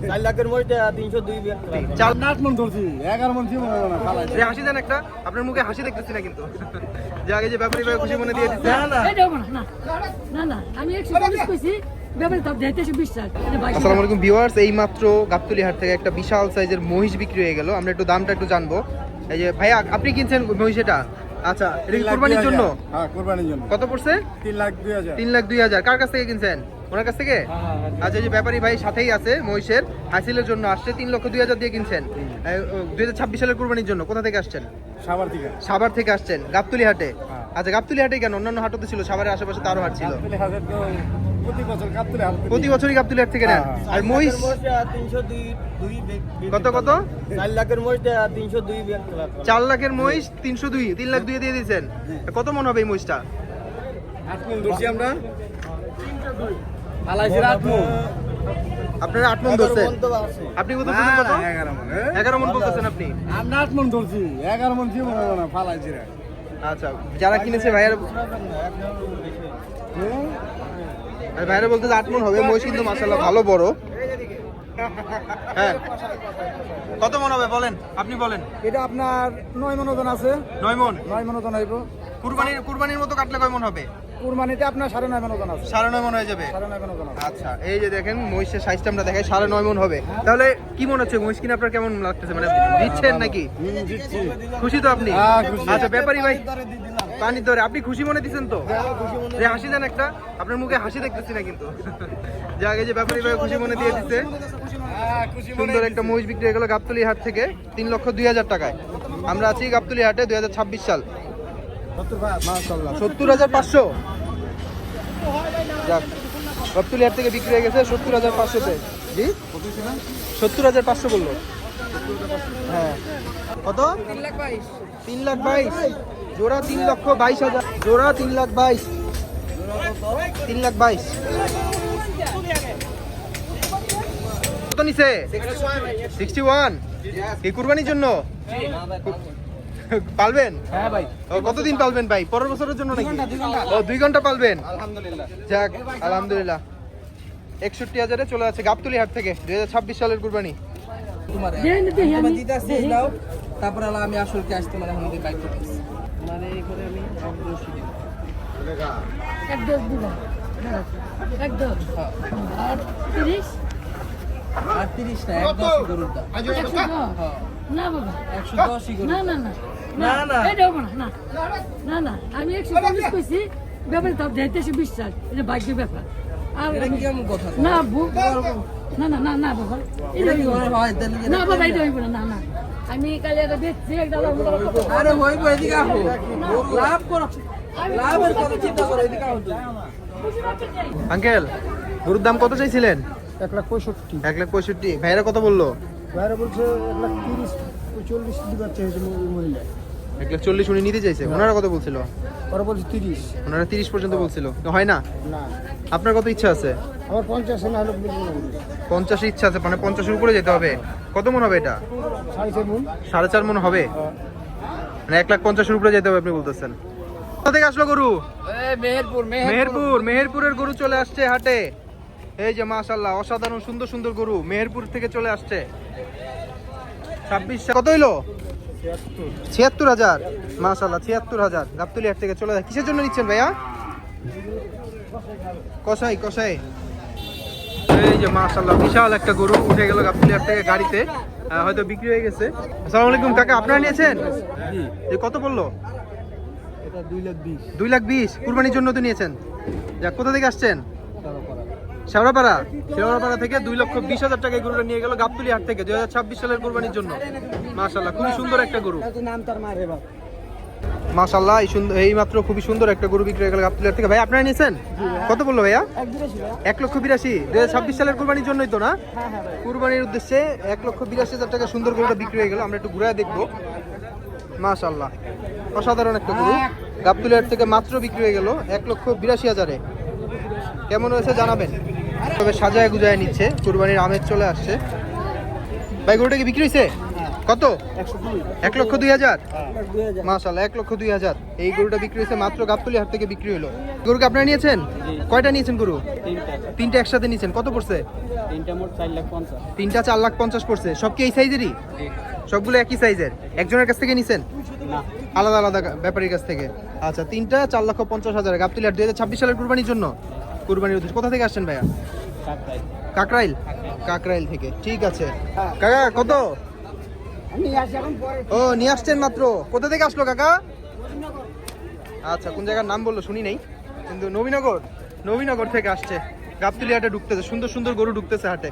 4 লাখের মধ্যে 302 8 মন ধরছি 11 মন জীবন হবে না ফালাই যে হাসি দেন একটা, আপনার মুখে হাসি দেখতেছি না কিন্তু। যে আগে যে ব্যাপারী ভাই খুশি মনে দিয়ে দিচ্ছে। আমি 140 কইছি ব্যাপারে দাম দিতে 20 টাকা। আসসালামু আলাইকুম ভিউয়ার্স, এই মাত্র গাবতলী হাট থেকে একটা বিশাল সাইজের মহিষ বিক্রি হয়ে গেল। আমরা একটু দামটা একটু জানবো। এই যে ভাইয়া আপনি কিনছেন মহিষ এটা? আচ্ছা, এটা কি কুরবানির জন্য? হ্যাঁ কুরবানির জন্য। কত পড়ছে? 3,02,000। 3,02,000। কার কাছ থেকে কিনছেন? ওনার কাছ থেকে? আচ্ছা, এই যে ব্যাপারী ভাই সাথেই আছে মহিষের হাসিলের জন্য আসছে, 3,02,000 দিয়ে কিনছেন 2026 সালের কুরবানির জন্য। কোথা থেকে আসছেন? সাভার থেকে। সাভার থেকে আসছেন গাবতলী হাটে? আচ্ছা, গাবতলী হাটে কেন? অন্যান্য হাটও তো ছিল, সাভারের আশেপাশে তো আরো হাট ছিল। গাবতলী হাটে তো প্রতি বছর গাবতলী হাট। প্রতি বছরই গাবতলী হাট থেকে নেন। আর মহিষ 302 কত কত? 4 লাখের মধ্যে 302 4 লাখের মহিষ 302, 3,02,000 দিয়ে দিয়েছেন। কত মন হবে এই মহিষটা? 8 মন ধরছি আমরা। ফালাইছি 8 মন। আপনারা 8 মন ধরছেন। আপনি কত বলছেন? কত? 11 মন। 11 মন বলতেছেন আপনি। আমরা 8 মন ধরছি 11 মন জীবন হবে না ফালাইছি রে। আচ্ছা, যারা কিনেছে ভাইয়ার ভাইরা বলতে 8 মন হবে মহিষ, কিন্তু মাশাআল্লাহ ভালো বড়। হ্যাঁ, কত মন হবে বলেন, আপনি বলেন। এটা আপনার 9 মন ওজন আছে। 9 মন। 9 মন ওজন হইব। কুরবানির মতো কাটলে কয় মন হবে? কুরবানিতে আপনার 9.5 মন ওজন আছে। 9.5 মন হয়ে যাবে। 9.5 মন ওজন আছে। আচ্ছা, এই যে দেখেন মহিষের সাইজটা আমরা দেখাই, 9.5 মন হবে। তাহলে কি মনে হচ্ছে মহিষ কিনে আপনার কেমন লাগতেছে? মানে দিচ্ছেন নাকি? জিতছি। খুশি তো আপনি? হ্যাঁ, খুশি। আচ্ছা, ব্যাপারী ভাই পানির দরে আপনি খুশি মনে দিচ্ছেন তো? যে হাসি দেন একটা, আপনার মুখে হাসি দেখতেছি না কিন্তু। যে আগে যে ব্যাপারী ভাই খুশি মনে দিয়ে দিচ্ছে। সুন্দর একটা মহিষ বিক্রি হয়ে গেল গাবতলী হাট থেকে 3,02,000 টাকায়। আমরা আছি গাবতলী হাটে, 2026 সাল। 70,500। যাক, গাবতলী হাট থেকে বিক্রি হয়ে গেছে 70,500-তে। জি 70,500 বললো। হ্যাঁ, কত? 3,22,000। জোড়া 3,22,000। জোড়া 3,22,000। 3,22,000 কত নিছে? 61। এই কুরবানির জন্য পালবেন? হ্যাঁ ভাই। কতদিন পালবেন ভাই? পরের বছরের জন্য নাকি? 2 ঘন্টা পালবেন। আলহামদুলিল্লাহ। যাক, আলহামদুলিল্লাহ। 61,000-এ চলে যাচ্ছে গাবতলী হাট থেকে 2026 সালের কুরবানি। তারপর আমি আসলকে আসতে মানে আমাদের বাইক করতেছি মানে এখানে আমি অবশ্যই দিই একদম দিলাম একদম আর 30 আর 30 না 110 গরুর দাম 110 না বাবা 110 গরুর না না না না না এটা হবে না না না আমি 140 কইছি ব্যাপারে দাম দিতে 20 টাকা। এটা ভাগ্যের ব্যাপার। আর এটা কি এমন কথা না না না না না বাবা এটা হয় তাহলে না বাবা এটা হইব না না আমি কালে এটা বেচছি একটা আরে হইব এদিকে আসো লাভ করো লাভের কথা চিন্তা করো এদিকে আসো আঙ্কেল, গরুর দাম কত চাইছিলেন? 1,65,000। 1,65,000। ভাইরা কত বললো? বাইরে বলছে 1,30,000 40 দিবার চাইছে মহিলা। 1,40,000 উনি নিতে চাইছে। ওনারা কত বলছিল? ওরা বলছে 30। ওনারা 30 পর্যন্ত বলছিল। হয় না? না আপনার কত ইচ্ছা আছে? আমার 50 না হলে 50 ইচ্ছা আছে, মানে 50-এর উপরে যেতে হবে। কত মন হবে এটা? 4.5 মন। 4.5 মন হবে, মানে 1,50,000-এর উপরে যেতে হবে আপনি বলতেছেন। কোথা থেকে আসলো গরু? মেহেরপুরের গরু চলে আসছে হাটে। এই যে মাশাআল্লাহ, অসাধারণ সুন্দর সুন্দর গরু মেহেরপুর থেকে চলে আসছে। 26 কত হইলো? 76,000। মাশাআল্লাহ 76,000 গাবতলী হাট থেকে চলে যায়। কিসের জন্য নিচ্ছেন ভাইয়া? কসাই। এই যে মাশাআল্লাহ বিশাল একটা গরু উঠে গেল গাবতলী হাট থেকে গাড়িতে, হয়তো বিক্রি হয়ে গেছে। আসসালামু আলাইকুম কাকা, আপনারা নিয়েছেন? জি। কত বললো? এটা 2,20,000। 2,20,000 কুরবানির জন্য তো নিয়েছেন। যাক, কোথা থেকে আসছেন? শেওড়াপাড়া থেকে 2,20,000 টাকায় গরুটা নিয়ে গেল গাবতলী হাট থেকে 2026 সালের কুরবানির জন্য। মাশাআল্লাহ খুবই সুন্দর একটা গরু। নাম তার মারে বাবা। মাশাআল্লাহ এই মাত্র খুবই সুন্দর একটা গরু বিক্রি হয়ে গেল গাবতলী হাট থেকে। ভাই আপনারা নিয়েছেন? কত বললো ভাইয়া? 1,82,000। 2026 সালের কুরবানির জন্যই তো না? কুরবানির উদ্দেশ্যে 1,82,000 টাকা সুন্দর গরুটা বিক্রি হয়ে গেল। আমরা একটু ঘুরে দেখবো। মাশাআল্লাহ অসাধারণ একটা গরু গাবতলী হাট থেকে মাত্র বিক্রি হয়ে গেল 1,82,000-এ। কেমন হয়েছে জানাবেন। তবে সাজায় গুজায় নিচ্ছে, কুরবানির আমেজ চলে আসছে। ভাই গরুটা কি বিক্রি হয়েছে? কত? 1,02,000। 1,02,000। মাশাআল্লাহ, 1,02,000। এই গরুটা বিক্রি হয়েছে মাত্র গাবতলী হাট থেকে বিক্রি হলো। গরুকে আপনারা নিয়েছেন? কয়টা নিয়েছেন গরু? তিনটা একসাথে নিয়েছেন। কত পড়ছে? তিনটা 4,50,000 পড়ছে। সব কি এই সাইজেরই? সবগুলো একই সাইজের? একজনের কাছ থেকে নিছেন? আলাদা আলাদা ব্যাপারীর কাছ থেকে। আচ্ছা, তিনটা 4,50,000 গাবতলী হাট 2026 সালের কুরবানির জন্য। কুরবানির উদ্দেশ্যে কোথা থেকে আসছেন ভাইয়া? কাকরাইল। কাকরাইল থেকে, ঠিক আছে। কাকা কত? ও, নিয়ে আসছেন মাত্র। কোথা থেকে আসলো কাকা? আচ্ছা, কোন জায়গার নাম বললো শুনি নাই, কিন্তু নবীনগর থেকে আসছে। গাবতলী হাটে ঢুকতেছে, সুন্দর সুন্দর গরু ঢুকতেছে হাটে।